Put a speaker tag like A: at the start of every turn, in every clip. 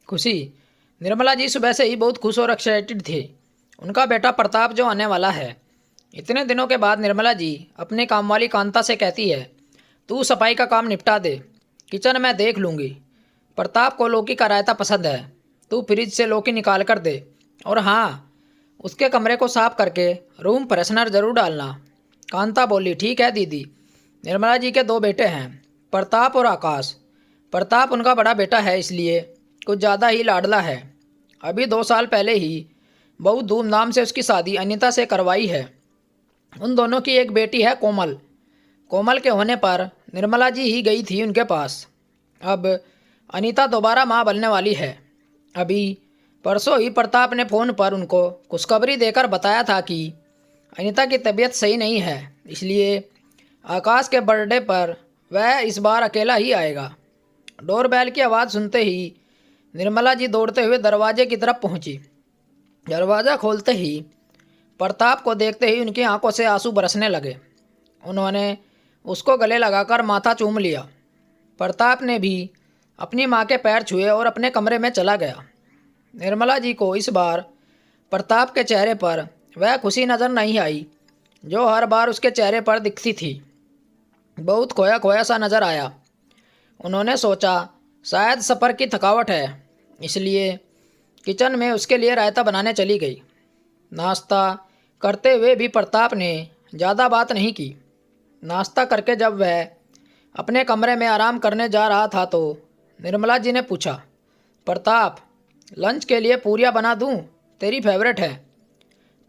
A: खुशी। निर्मला जी सुबह से ही बहुत खुश और एक्साइटेड थी। उनका बेटा प्रताप जो आने वाला है। इतने दिनों के बाद निर्मला जी अपने काम वाली कांता से कहती है, तू सफाई का काम निपटा दे, किचन में देख लूँगी। प्रताप को लौकी का रायता पसंद है, तू फ्रिज से लौकी निकाल कर दे। और हाँ, उसके कमरे को साफ करके रूम फ्रेशनर ज़रूर डालना। कांता बोली, ठीक है दीदी। निर्मला जी के दो बेटे हैं, प्रताप और आकाश। प्रताप उनका बड़ा बेटा है, इसलिए कुछ ज़्यादा ही लाडला है। अभी 2 साल पहले ही बहुत धूमधाम से उसकी शादी अनीता से करवाई है। उन दोनों की एक बेटी है कोमल। कोमल के होने पर निर्मला जी ही गई थी उनके पास। अब अनीता दोबारा माँ बनने वाली है। अभी परसों ही प्रताप ने फ़ोन पर उनको खुशखबरी देकर बताया था कि अनीता की तबीयत सही नहीं है, इसलिए आकाश के बर्थडे पर वह इस बार अकेला ही आएगा। डोरबेल की आवाज़ सुनते ही निर्मला जी दौड़ते हुए दरवाजे की तरफ पहुंची। दरवाज़ा खोलते ही प्रताप को देखते ही उनकी आंखों से आंसू बरसने लगे। उन्होंने उसको गले लगाकर माथा चूम लिया। प्रताप ने भी अपनी माँ के पैर छुए और अपने कमरे में चला गया। निर्मला जी को इस बार प्रताप के चेहरे पर वह खुशी नज़र नहीं आई जो हर बार उसके चेहरे पर दिखती थी। बहुत खोया खोया सा नज़र आया। उन्होंने सोचा शायद सफ़र की थकावट है, इसलिए किचन में उसके लिए रायता बनाने चली गई। नाश्ता करते हुए भी प्रताप ने ज़्यादा बात नहीं की। नाश्ता करके जब वह अपने कमरे में आराम करने जा रहा था तो निर्मला जी ने पूछा, प्रताप, लंच के लिए पूरियाँ बना दूँ? तेरी फेवरेट है।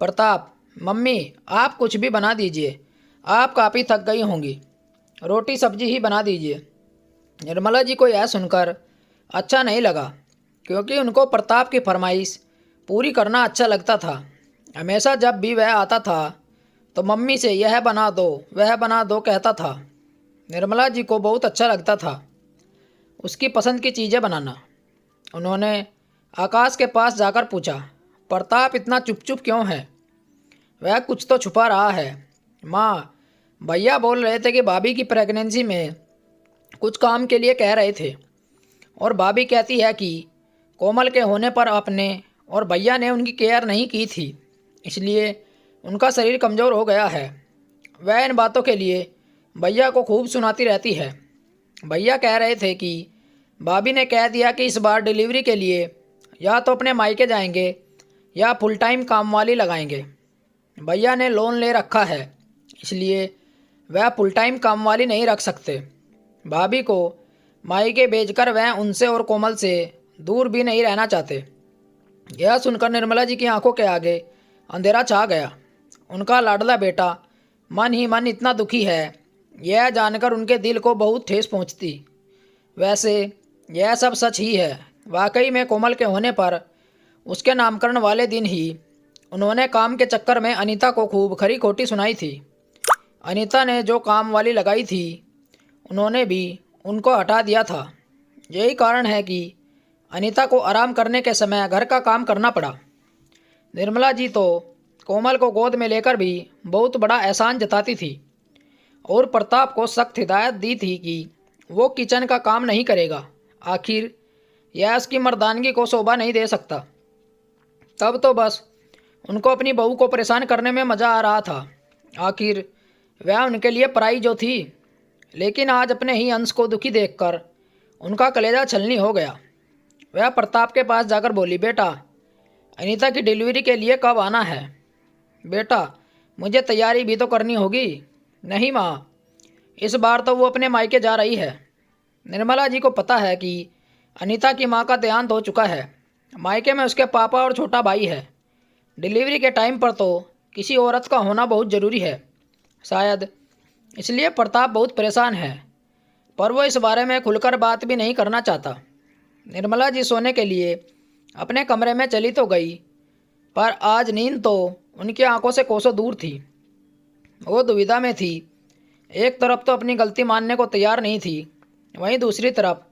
A: प्रताप, मम्मी आप कुछ भी बना दीजिए, आप काफ़ी थक गई होंगी, रोटी सब्जी ही बना दीजिए। निर्मला जी को यह सुनकर अच्छा नहीं लगा, क्योंकि उनको प्रताप की फरमाइश पूरी करना अच्छा लगता था। हमेशा जब भी वह आता था तो मम्मी से यह बना दो वह बना दो कहता था। निर्मला जी को बहुत अच्छा लगता था उसकी पसंद की चीज़ें बनाना। उन्होंने आकाश के पास जाकर पूछा, प्रताप इतना चुप चुप क्यों है? वह कुछ तो छुपा रहा है। माँ, भैया बोल रहे थे कि भाभी की प्रेगनेंसी में कुछ काम के लिए कह रहे थे, और भाभी कहती है कि कोमल के होने पर आपने और भैया ने उनकी केयर नहीं की थी, इसलिए उनका शरीर कमज़ोर हो गया है। वह इन बातों के लिए भैया को खूब सुनाती रहती है। भैया कह रहे थे कि भाभी ने कह दिया कि इस बार डिलीवरी के लिए या तो अपने मायके जाएंगे या फुल टाइम काम वाली लगाएंगे। भैया ने लोन ले रखा है, इसलिए वह फुल टाइम काम वाली नहीं रख सकते। भाभी को मायके भेजकर वह उनसे और कोमल से दूर भी नहीं रहना चाहते। यह सुनकर निर्मला जी की आंखों के आगे अंधेरा छा गया। उनका लाडला बेटा मन ही मन इतना दुखी है, यह जानकर उनके दिल को बहुत ठेस पहुंचती। वैसे यह सब सच ही है। वाकई में कोमल के होने पर उसके नामकरण वाले दिन ही उन्होंने काम के चक्कर में अनीता को खूब खरी खोटी सुनाई थी। अनीता ने जो काम वाली लगाई थी उन्होंने भी उनको हटा दिया था। यही कारण है कि अनीता को आराम करने के समय घर का काम करना पड़ा। निर्मला जी तो कोमल को गोद में लेकर भी बहुत बड़ा एहसान जताती थी और प्रताप को सख्त हिदायत दी थी कि वो किचन का काम नहीं करेगा। आखिर यह उसकी मर्दानगी को शोभा नहीं दे सकता। तब तो बस उनको अपनी बहू को परेशान करने में मज़ा आ रहा था। आखिर वह उनके लिए पराई जो थी। लेकिन आज अपने ही अंश को दुखी देखकर उनका कलेजा छलनी हो गया। वह प्रताप के पास जाकर बोली, बेटा, अनीता की डिलीवरी के लिए कब आना है? बेटा, मुझे तैयारी भी तो करनी होगी। नहीं माँ, इस बार तो वो अपने मायके जा रही है। निर्मला जी को पता है कि अनीता की माँ का देहांत हो चुका है। मायके में उसके पापा और छोटा भाई है। डिलीवरी के टाइम पर तो किसी औरत का होना बहुत ज़रूरी है। शायद इसलिए प्रताप बहुत परेशान है, पर वो इस बारे में खुलकर बात भी नहीं करना चाहता। निर्मला जी सोने के लिए अपने कमरे में चली तो गई, पर आज नींद तो उनकी आंखों से कोसों दूर थी। वो दुविधा में थी। एक तरफ तो अपनी गलती मानने को तैयार नहीं थी, वहीं दूसरी तरफ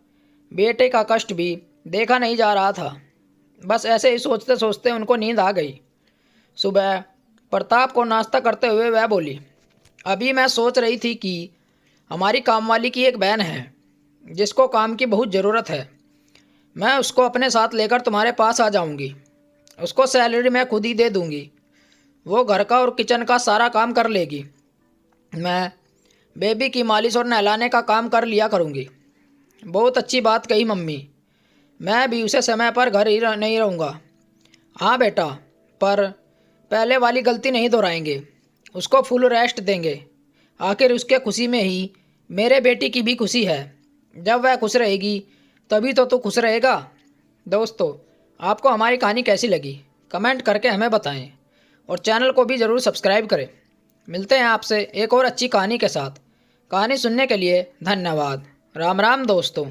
A: बेटे का कष्ट भी देखा नहीं जा रहा था। बस ऐसे ही सोचते सोचते उनको नींद आ गई। सुबह प्रताप को नाश्ता करते हुए वह बोली, अभी मैं सोच रही थी कि हमारी कामवाली की एक बहन है जिसको काम की बहुत ज़रूरत है। मैं उसको अपने साथ लेकर तुम्हारे पास आ जाऊंगी। उसको सैलरी मैं खुद ही दे दूंगी। वो घर का और किचन का सारा काम कर लेगी। मैं बेबी की मालिश और नहलाने का काम कर लिया करूंगी। बहुत अच्छी बात कही मम्मी। मैं भी उसे समय पर घर ही नहीं रहूँगा। हाँ बेटा, पर पहले वाली गलती नहीं दोहराएंगे। उसको फुल रेस्ट देंगे। आखिर उसके खुशी में ही मेरे बेटी की भी खुशी है। जब वह खुश रहेगी तभी तो तू खुश रहेगा। दोस्तों, आपको हमारी कहानी कैसी लगी कमेंट करके हमें बताएं और चैनल को भी ज़रूर सब्सक्राइब करें। मिलते हैं आपसे एक और अच्छी कहानी के साथ। कहानी सुनने के लिए धन्यवाद। राम राम दोस्तों।